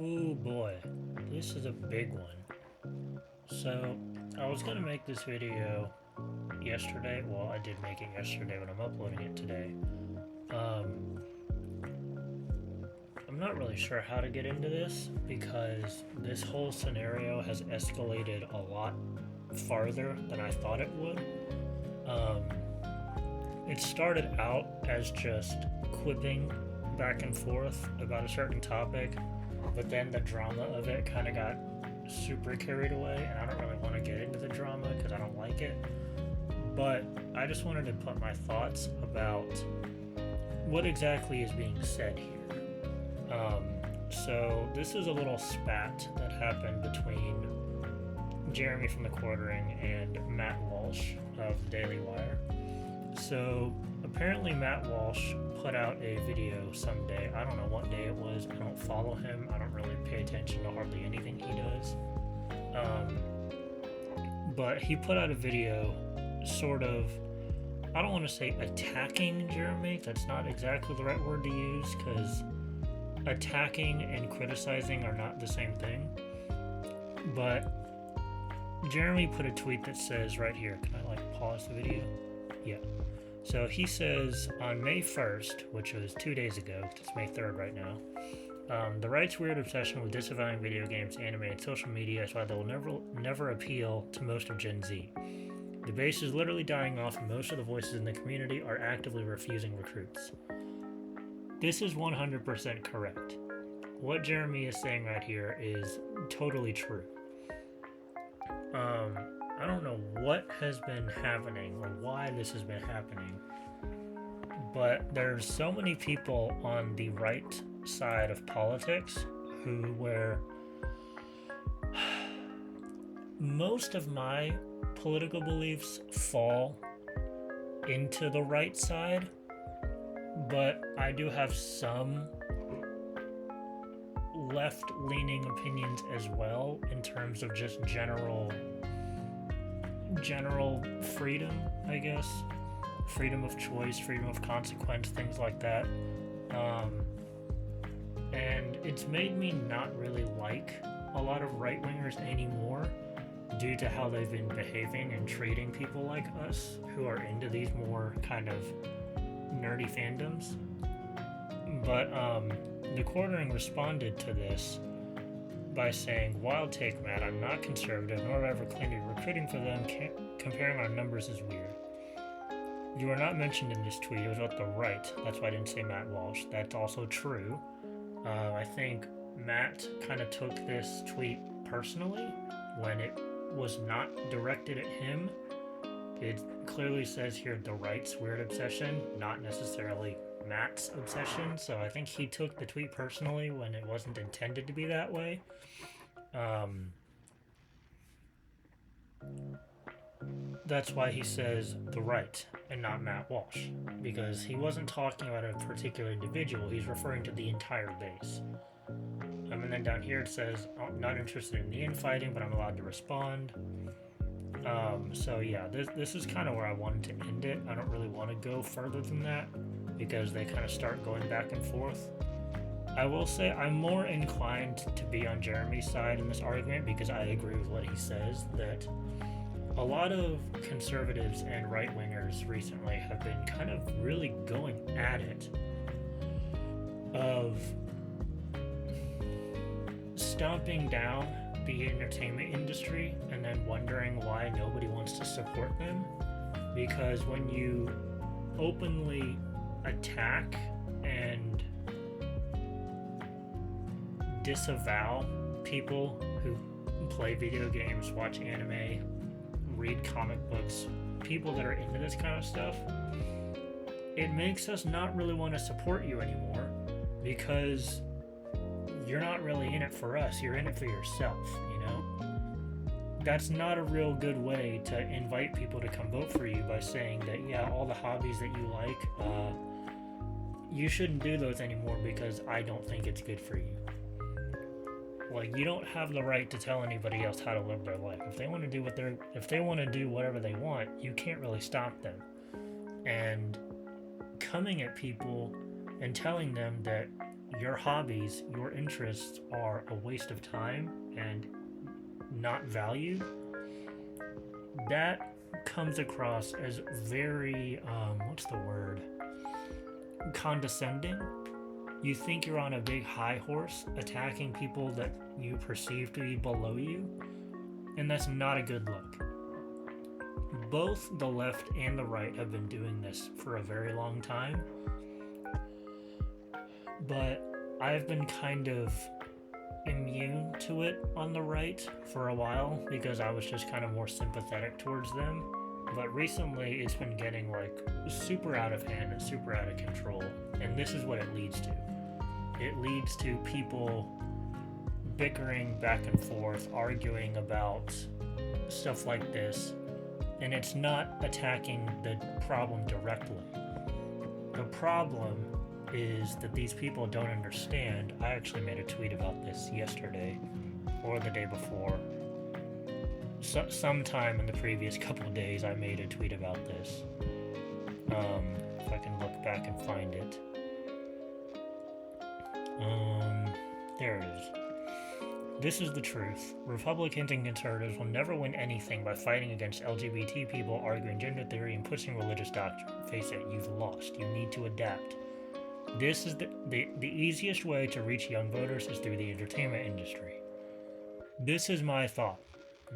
Oh boy, this is a big one. So, I was gonna make this video yesterday. Well, I did make it yesterday, but I'm uploading it today. Um, I'm not really sure how to get into this because this whole scenario has escalated a lot farther than I thought it would. Um, it started out as just quipping back and forth about a certain topic, but then the drama of it kind of got super carried away, and I don't really want to get into the drama because I don't like it. But I just wanted to put my thoughts about what exactly is being said here. So this is a little spat that happened between Jeremy from the Quartering and Matt Walsh of the Daily Wire. So apparently Matt Walsh put out a video someday. I don't know what day it was. I don't follow him. I don't really pay attention to hardly anything he does. But he put out a video sort of, I don't want to say attacking Jeremy. That's not exactly the right word to use because attacking and criticizing are not the same thing. But Jeremy put a tweet that says right here, can I pause the video? Yeah. So he says on May 1st, which was 2 days ago, it's May 3rd right now, the right's weird obsession with disavowing video games, anime, and social media is why they will never appeal to most of Gen Z. The base is literally dying off, and most of the voices in the community are actively refusing recruits. This is 100% correct. What Jeremy is saying right here is totally true. I don't know what has been happening or why this has been happening, but there's so many people on the right side of politics where most of my political beliefs fall into the right side, but I do have some left-leaning opinions as well in terms of just general freedom, I guess. Freedom of choice, freedom of consequence, things like that. And it's made me not really like a lot of right-wingers anymore due to how they've been behaving and treating people like us who are into these more kind of nerdy fandoms. But the Quartering responded to this by saying, "Wild take, Matt. I'm not conservative, nor have I ever claimed to be recruiting for them. Comparing our numbers is weird. You were not mentioned in this tweet. It was about the right. That's why I didn't say Matt Walsh. That's also true. I think Matt kind of took this tweet personally when it was not directed at him. It clearly says here the right's weird obsession, not necessarily Matt's obsession. So I think he took the tweet personally when it wasn't intended to be that way. That's why he says the right and not Matt Walsh, because he wasn't talking about a particular individual, he's referring to the entire base. And then down here it says, I'm not interested in the infighting, but I'm allowed to respond. So yeah, this is kind of where I wanted to end it. I don't really want to go further than that, because they kind of start going back and forth. I will say I'm more inclined to be on Jeremy's side in this argument, because I agree with what he says, that a lot of conservatives and right-wingers recently have been kind of really going at it of stomping down the entertainment industry and then wondering why nobody wants to support them. Because when you openly attack and disavow people who play video games, watch anime, read comic books, people that are into this kind of stuff, it makes us not really want to support you anymore, because you're not really in it for us, you're in it for yourself, you know? That's not a real good way to invite people to come vote for you, by saying that, yeah, all the hobbies that you like, you shouldn't do those anymore because I don't think it's good for you. Like, you don't have the right to tell anybody else how to live their life. If they want to do whatever they want, you can't really stop them. And coming at people and telling them that your hobbies, your interests are a waste of time and not valued, that comes across as very, what's the word? Condescending. You think you're on a big high horse attacking people that you perceive to be below you, and that's not a good look. Both the left and the right have been doing this for a very long time, but I've been kind of immune to it on the right for a while because I was just kind of more sympathetic towards them. But recently it's been getting like super out of hand and super out of control, and this is what it leads to. It leads to people bickering back and forth, arguing about stuff like this, and it's not attacking the problem directly. The problem is that these people don't understand. I actually made a tweet about this yesterday or the day before. Sometime in the previous couple of days I made a tweet about this. If I can look back and find it. There it is. This is the truth. Republicans and conservatives will never win anything by fighting against LGBT people, arguing gender theory, and pushing religious doctrine. Face it, you've lost. You need to adapt. This is the easiest way to reach young voters is through the entertainment industry. This is my thought.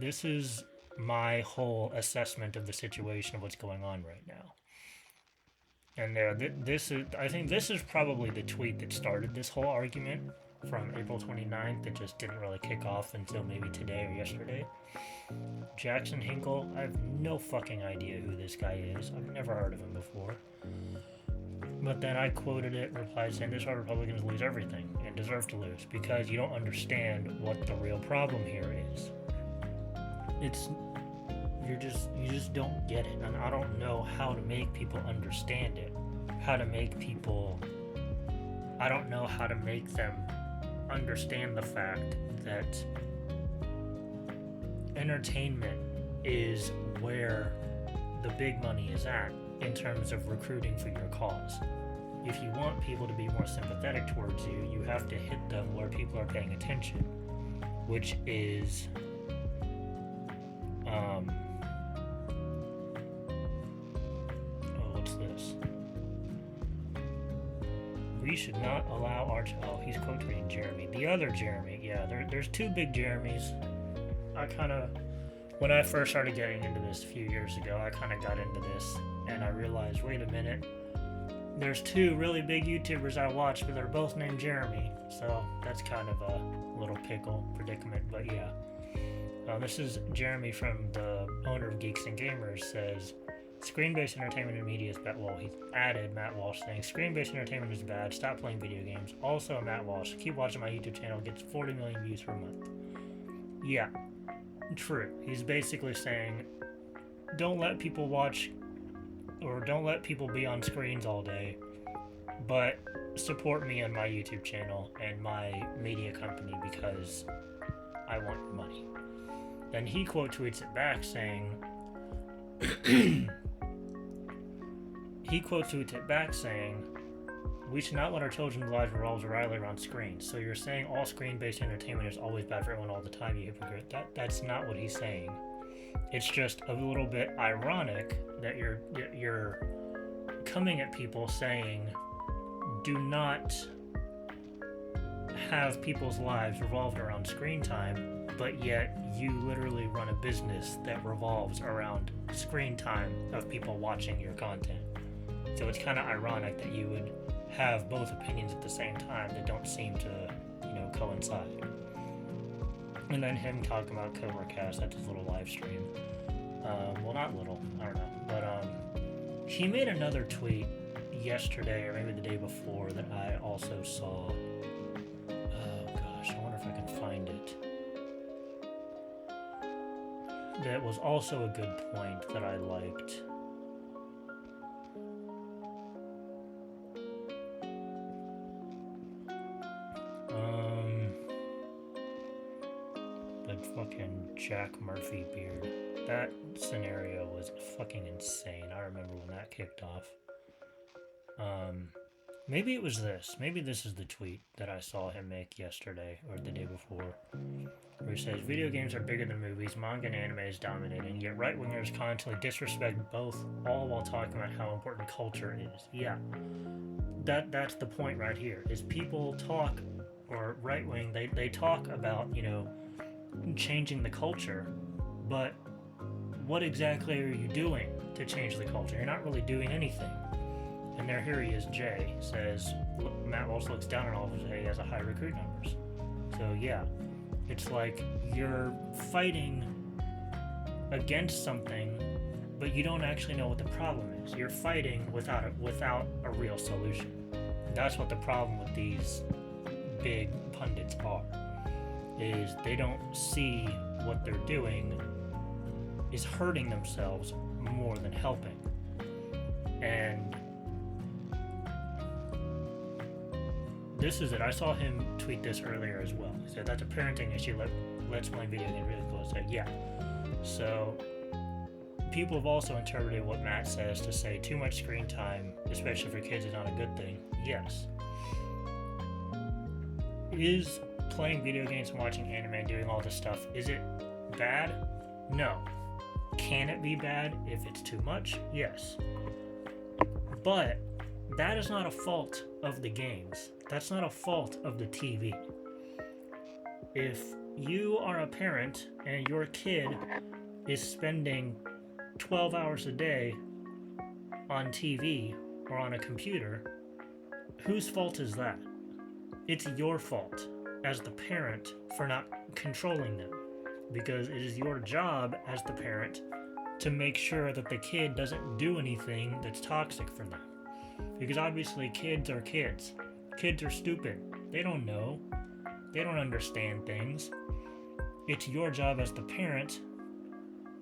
This is my whole assessment of the situation of what's going on right now. And I think this is probably the tweet that started this whole argument from April 29th that just didn't really kick off until maybe today or yesterday. Jackson Hinkle, I have no fucking idea who this guy is. I've never heard of him before. But then I quoted it and replied saying, this is why Republicans lose everything and deserve to lose, because you don't understand what the real problem here is. You just don't get it, and I don't know how to make people understand it. I don't know how to make them understand the fact that entertainment is where the big money is at in terms of recruiting for your cause. If you want people to be more sympathetic towards you, you have to hit them where people are paying attention, which is what's this? We should not allow our... he's quoting Jeremy. The other Jeremy, yeah, there's two big Jeremys. When I first started getting into this a few years ago, I kind of got into this, and I realized, wait a minute, there's two really big YouTubers I watch, but they're both named Jeremy, so that's kind of a little predicament, but yeah. This is Jeremy from the owner of Geeks and Gamers says, screen-based entertainment and media is bad. Well, he added Matt Walsh saying, screen-based entertainment is bad, stop playing video games. Also, Matt Walsh, keep watching my YouTube channel, gets 40 million views per month. Yeah, true. He's basically saying, don't let people watch, or don't let people be on screens all day, but support me on my YouTube channel and my media company because I want your money. Then he quote tweets it back saying, we should not let our children's lives revolve around screens. So you're saying all screen-based entertainment is always bad for everyone all the time, you hypocrite. That's not what he's saying. It's just a little bit ironic that you're coming at people saying, do not have people's lives revolved around screen time, but yet you literally run a business that revolves around screen time of people watching your content. So it's kind of ironic that you would have both opinions at the same time that don't seem to, coincide. And then him talking about Cobra Cast, that's his little live stream. Well, not little, I don't know. But he made another tweet yesterday, or maybe the day before, that I also saw. Oh gosh, I wonder if I can find it. That was also a good point that I liked. That fucking Jack Murphy beard. That scenario was fucking insane. I remember when that kicked off. Maybe it was this. Maybe this is the tweet that I saw him make yesterday or the day before, where he says, video games are bigger than movies, manga and anime is dominating, yet right wingers constantly disrespect both, all while talking about how important culture is. Yeah, that's the point right here, is people talk, or right wing, they talk about, changing the culture, but what exactly are you doing to change the culture? You're not really doing anything. And here he is, Jay, says, Matt Walsh looks down on all of us, he has a high recruit numbers. So yeah, it's like you're fighting against something, but you don't actually know what the problem is. You're fighting without a real solution. That's what the problem with these big pundits are, is they don't see what they're doing is hurting themselves more than helping. And this is it. I saw him tweet this earlier as well. He said, that's a parenting issue. Let's play video game really cool. I said, yeah. So people have also interpreted what Matt says to say too much screen time, especially for kids, is not a good thing. Yes. Is playing video games and watching anime and doing all this stuff, is it bad? No. Can it be bad if it's too much? Yes. But that is not a fault of the games. That's not a fault of the TV. If you are a parent and your kid is spending 12 hours a day on TV or on a computer, whose fault is that? It's your fault as the parent for not controlling them, because it is your job as the parent to make sure that the kid doesn't do anything that's toxic for them. Because obviously kids are kids. Kids are stupid. They don't know. They don't understand things. It's your job as the parent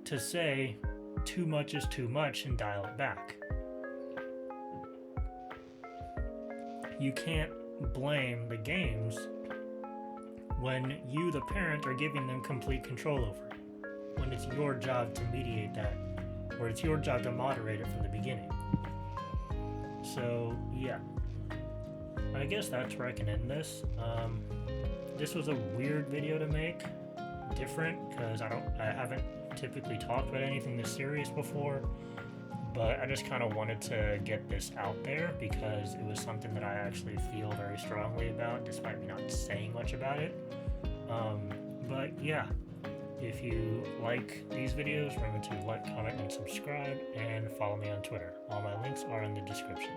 to say too much is too much and dial it back. You can't blame the games when you, the parent, are giving them complete control over it. When it's your job to mediate that, or it's your job to moderate it from the beginning. So, yeah. I guess that's where I can end this. This was a weird video to make. Different, because I haven't typically talked about anything this serious before. But I just kind of wanted to get this out there because it was something that I actually feel very strongly about, despite me not saying much about it. But yeah, if you like these videos, remember to like, comment, and subscribe, and follow me on Twitter. All my links are in the description.